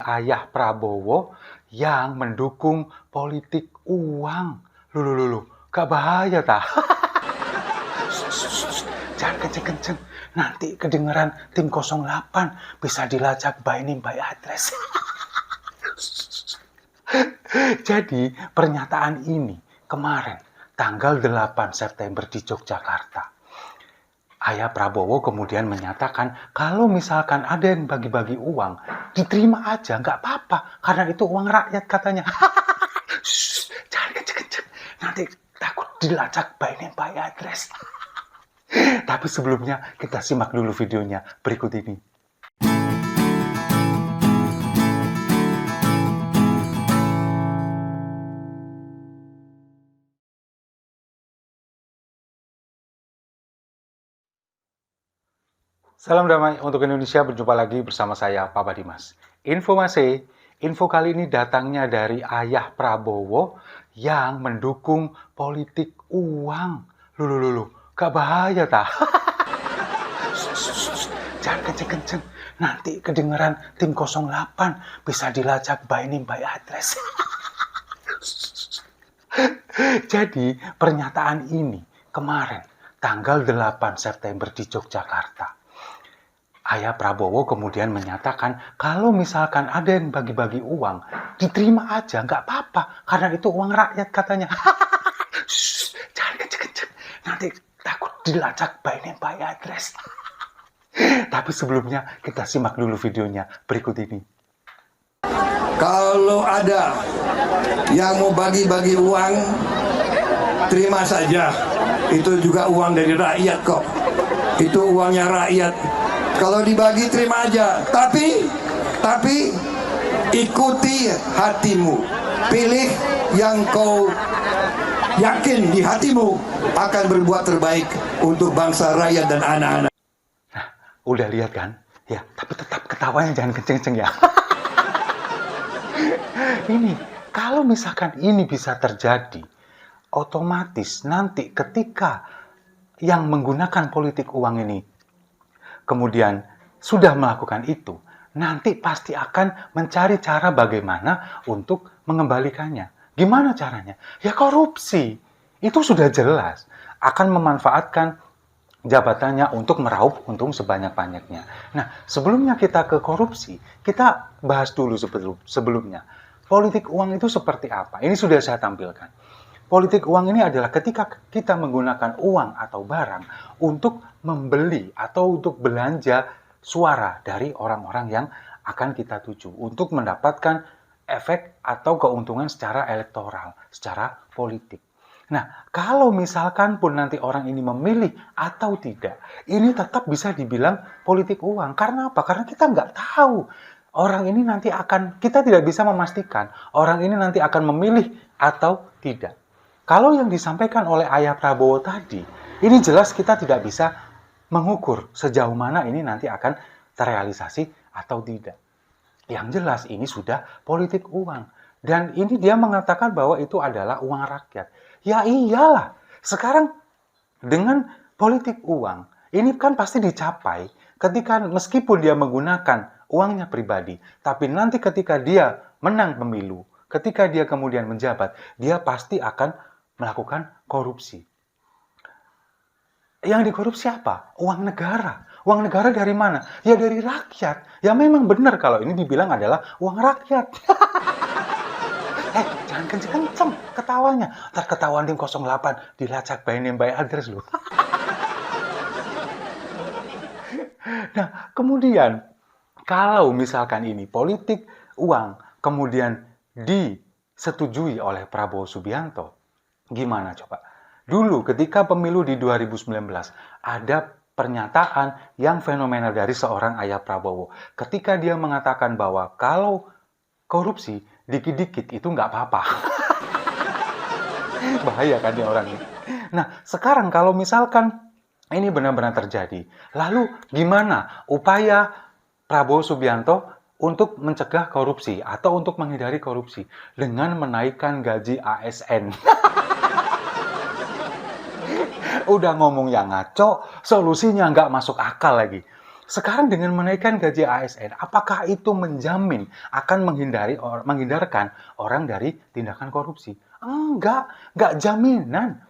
ayah Prabowo yang mendukung politik uang. Loh, gak bahaya tah? Jangan kenceng-kenceng, nanti kedengeran tim 08 bisa dilacak by name by address. Jadi pernyataan ini kemarin tanggal 8 September di Yogyakarta. Ayah Prabowo kemudian menyatakan kalau misalkan ada yang bagi-bagi uang, diterima aja, nggak apa-apa, karena itu uang rakyat katanya. Jangan kenceng-kenceng, nanti takut dilacak by name by address. Tapi sebelumnya kita simak dulu videonya berikut ini. Salam damai untuk Indonesia, berjumpa lagi bersama saya, Papa Dimas. Info kali ini datangnya dari ayah Prabowo yang mendukung politik uang. Loh, gak bahaya tah? Jangan kenceng-kenceng, nanti kedengeran tim 08 bisa dilacak by name by address. Jadi pernyataan ini kemarin tanggal 8 September di Yogyakarta. Ayah Prabowo kemudian menyatakan kalau misalkan ada yang bagi-bagi uang, diterima aja, nggak apa-apa, karena itu uang rakyat katanya. Jangan kenceng-kenceng, nanti takut dilacak by name by address. Tapi sebelumnya kita simak dulu videonya berikut ini. Kalau ada yang mau bagi-bagi uang, terima saja. Itu juga uang dari rakyat kok. Itu uangnya rakyat. Kalau dibagi terima aja, tapi ikuti hatimu. Pilih yang kau yakin di hatimu akan berbuat terbaik untuk bangsa, rakyat, dan anak-anak. Nah, udah lihat kan? Ya, tapi tetap ketawanya jangan kenceng-kenceng ya. Ini, kalau misalkan ini bisa terjadi, otomatis nanti ketika yang menggunakan politik uang ini kemudian sudah melakukan itu, nanti pasti akan mencari cara bagaimana untuk mengembalikannya. Gimana caranya? Ya korupsi. Itu sudah jelas. Akan memanfaatkan jabatannya untuk meraup untung sebanyak-banyaknya. Nah, sebelumnya kita ke korupsi, kita bahas dulu sebelumnya. Politik uang itu seperti apa? Ini sudah saya tampilkan. Politik uang ini adalah ketika kita menggunakan uang atau barang untuk membeli atau untuk belanja suara dari orang-orang yang akan kita tuju untuk mendapatkan efek atau keuntungan secara elektoral, secara politik. Nah, kalau misalkan pun nanti orang ini memilih atau tidak, ini tetap bisa dibilang politik uang. Karena apa? Karena kita nggak tahu. Orang ini nanti kita tidak bisa memastikan orang ini nanti akan memilih atau tidak. Kalau yang disampaikan oleh ayah Prabowo tadi, ini jelas kita tidak bisa mengukur sejauh mana ini nanti akan terrealisasi atau tidak. Yang jelas ini sudah politik uang. Dan ini dia mengatakan bahwa itu adalah uang rakyat. Ya iyalah, sekarang dengan politik uang, ini kan pasti dicapai ketika meskipun dia menggunakan uangnya pribadi, tapi nanti ketika dia menang pemilu, ketika dia kemudian menjabat, dia pasti akan melakukan korupsi. Yang dikorupsi apa? Uang negara. Uang negara dari mana? Ya dari rakyat. Ya memang benar kalau ini dibilang adalah uang rakyat. Jangan kenceng-kenceng ketawanya. Ntar ketahuan tim 08 dilacak by name by address loh. Nah, kemudian kalau misalkan ini politik uang kemudian disetujui oleh Prabowo Subianto, gimana coba? Dulu ketika pemilu di 2019 ada pernyataan yang fenomenal dari seorang ayah Prabowo. Ketika dia mengatakan bahwa kalau korupsi dikit-dikit itu nggak apa-apa. Bahaya kan dia orang ini. Nah sekarang kalau misalkan ini benar-benar terjadi, lalu gimana upaya Prabowo Subianto untuk mencegah korupsi atau untuk menghindari korupsi? Dengan menaikkan gaji ASN. Udah ngomong yang ngaco, solusinya nggak masuk akal lagi. Sekarang dengan menaikkan gaji ASN, apakah itu menjamin akan menghindarkan orang dari tindakan korupsi? Enggak jaminan.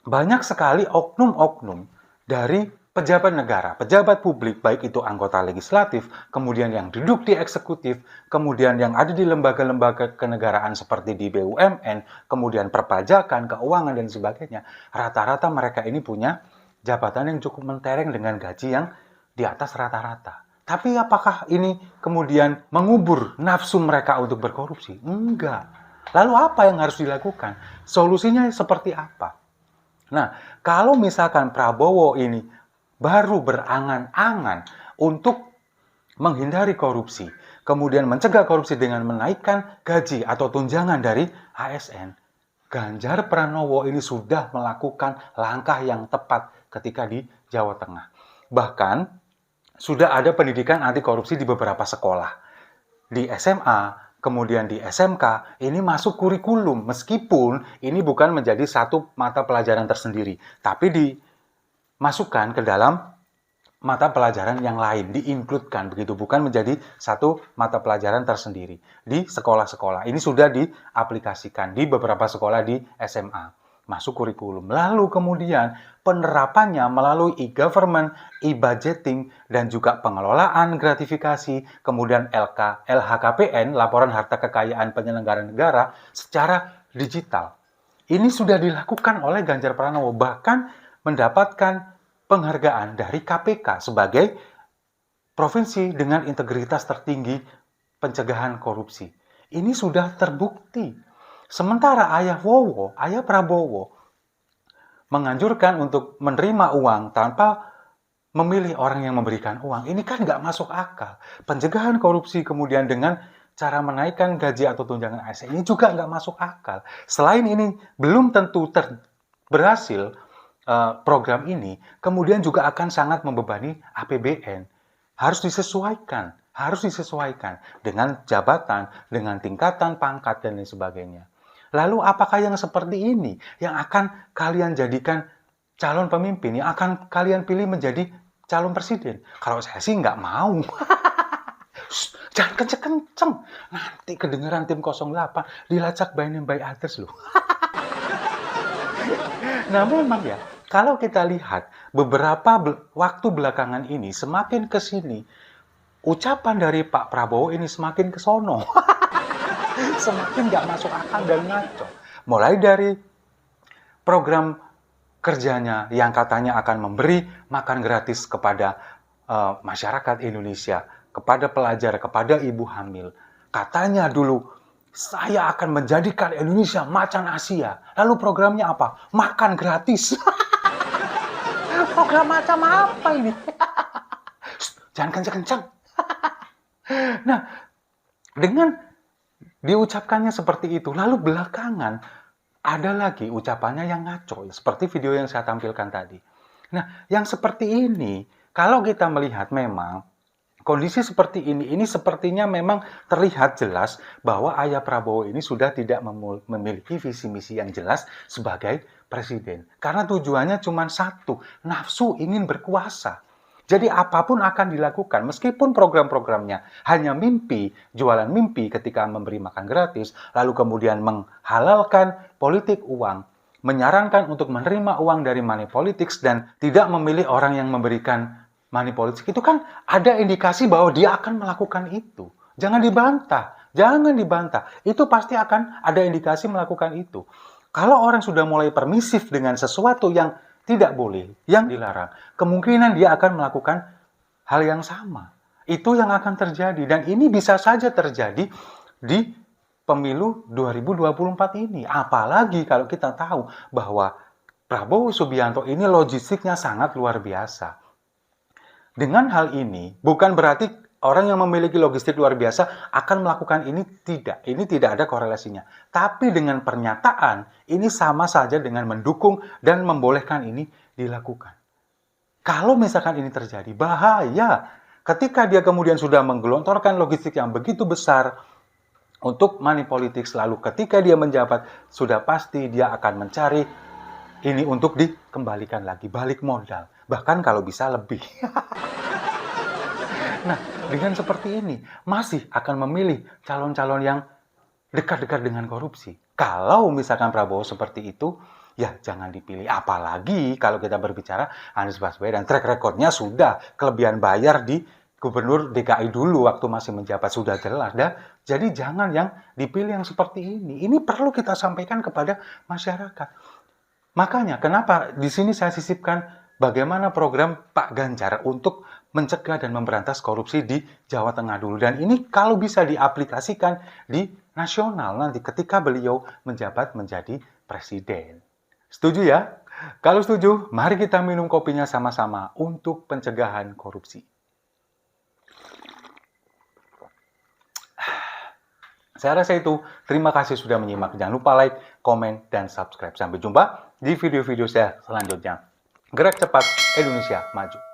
Banyak sekali oknum-oknum dari pejabat negara, pejabat publik, baik itu anggota legislatif, kemudian yang duduk di eksekutif, kemudian yang ada di lembaga-lembaga kenegaraan seperti di BUMN, kemudian perpajakan, keuangan, dan sebagainya. Rata-rata mereka ini punya jabatan yang cukup mentereng dengan gaji yang di atas rata-rata. Tapi apakah ini kemudian mengubur nafsu mereka untuk berkorupsi? Enggak. Lalu apa yang harus dilakukan? Solusinya seperti apa? Nah, kalau misalkan Prabowo ini baru berangan-angan untuk menghindari korupsi, kemudian mencegah korupsi dengan menaikkan gaji atau tunjangan dari ASN, Ganjar Pranowo ini sudah melakukan langkah yang tepat ketika di Jawa Tengah. Bahkan, sudah ada pendidikan anti korupsi di beberapa sekolah. Di SMA, kemudian di SMK, ini masuk kurikulum. Meskipun ini bukan menjadi satu mata pelajaran tersendiri, tapi dimasukkan ke dalam mata pelajaran yang lain, diinkludkan begitu, bukan menjadi satu mata pelajaran tersendiri di sekolah-sekolah. Ini sudah diaplikasikan di beberapa sekolah di SMA, masuk kurikulum. Lalu kemudian penerapannya melalui e-government, e-budgeting, dan juga pengelolaan gratifikasi, kemudian LHKPN, laporan harta kekayaan penyelenggara negara, secara digital. Ini sudah dilakukan oleh Ganjar Pranowo, bahkan mendapatkan penghargaan dari KPK sebagai provinsi dengan integritas tertinggi pencegahan korupsi. Ini sudah terbukti. Sementara ayah Prabowo, menganjurkan untuk menerima uang tanpa memilih orang yang memberikan uang. Ini kan nggak masuk akal. Pencegahan korupsi kemudian dengan cara menaikkan gaji atau tunjangan ASN ini juga nggak masuk akal. Selain ini belum tentu berhasil program ini, kemudian juga akan sangat membebani APBN. Harus disesuaikan dengan jabatan, dengan tingkatan pangkat, dan lain sebagainya. Lalu apakah yang seperti ini yang akan kalian jadikan calon pemimpin, yang akan kalian pilih menjadi calon presiden? Kalau saya sih nggak mau. Jangan kenceng-kenceng. Nanti kedengeran tim 08, dilacak by name by others loh. Nah memang ya, kalau kita lihat beberapa waktu belakangan ini, semakin ke sini, ucapan dari Pak Prabowo ini semakin ke sono. Semakin nggak masuk akal dan ngaco. Mulai dari program kerjanya yang katanya akan memberi makan gratis kepada masyarakat Indonesia, kepada pelajar, kepada ibu hamil. Katanya dulu, saya akan menjadikan Indonesia macan Asia. Lalu programnya apa? Makan gratis. Program macam apa ini? Jangan kencang-kencang. Nah, dengan diucapkannya seperti itu, lalu belakangan ada lagi ucapannya yang ngaco, seperti video yang saya tampilkan tadi. Nah, yang seperti ini, kalau kita melihat memang kondisi seperti ini sepertinya memang terlihat jelas bahwa ayah Prabowo ini sudah tidak memiliki visi misi yang jelas sebagai presiden. Karena tujuannya cuma satu, nafsu ingin berkuasa. Jadi apapun akan dilakukan, meskipun program-programnya hanya mimpi, jualan mimpi ketika memberi makan gratis, lalu kemudian menghalalkan politik uang, menyarankan untuk menerima uang dari money politics dan tidak memilih orang yang memberikan money politics, itu kan ada indikasi bahwa dia akan melakukan itu. Jangan dibantah. Itu pasti akan ada indikasi melakukan itu. Kalau orang sudah mulai permisif dengan sesuatu yang tidak boleh, yang dilarang, kemungkinan dia akan melakukan hal yang sama. Itu yang akan terjadi, dan ini bisa saja terjadi di pemilu 2024 ini. Apalagi kalau kita tahu bahwa Prabowo Subianto ini logistiknya sangat luar biasa. Dengan hal ini, bukan berarti orang yang memiliki logistik luar biasa akan melakukan ini, tidak. Ini tidak ada korelasinya. Tapi dengan pernyataan, ini sama saja dengan mendukung dan membolehkan ini dilakukan. Kalau misalkan ini terjadi, bahaya. Ketika dia kemudian sudah menggelontorkan logistik yang begitu besar untuk money politics, lalu ketika dia menjabat, sudah pasti dia akan mencari ini untuk dikembalikan lagi, balik modal. Bahkan kalau bisa lebih. Nah, dengan seperti ini, masih akan memilih calon-calon yang dekat-dekat dengan korupsi. Kalau misalkan Prabowo seperti itu, ya jangan dipilih. Apalagi kalau kita berbicara Anies Baswedan, track recordnya sudah kelebihan bayar di Gubernur DKI dulu waktu masih menjabat sudah jelas. Jadi jangan yang dipilih yang seperti ini. Ini perlu kita sampaikan kepada masyarakat. Makanya kenapa di sini saya sisipkan bagaimana program Pak Ganjar untuk mencegah dan memberantas korupsi di Jawa Tengah dulu. Dan ini kalau bisa diaplikasikan di nasional nanti ketika beliau menjabat menjadi presiden. Setuju ya? Kalau setuju, mari kita minum kopinya sama-sama untuk pencegahan korupsi. Saya rasa itu. Terima kasih sudah menyimak. Jangan lupa like, komen, dan subscribe. Sampai jumpa di video-video saya selanjutnya. Gerak cepat, Indonesia maju.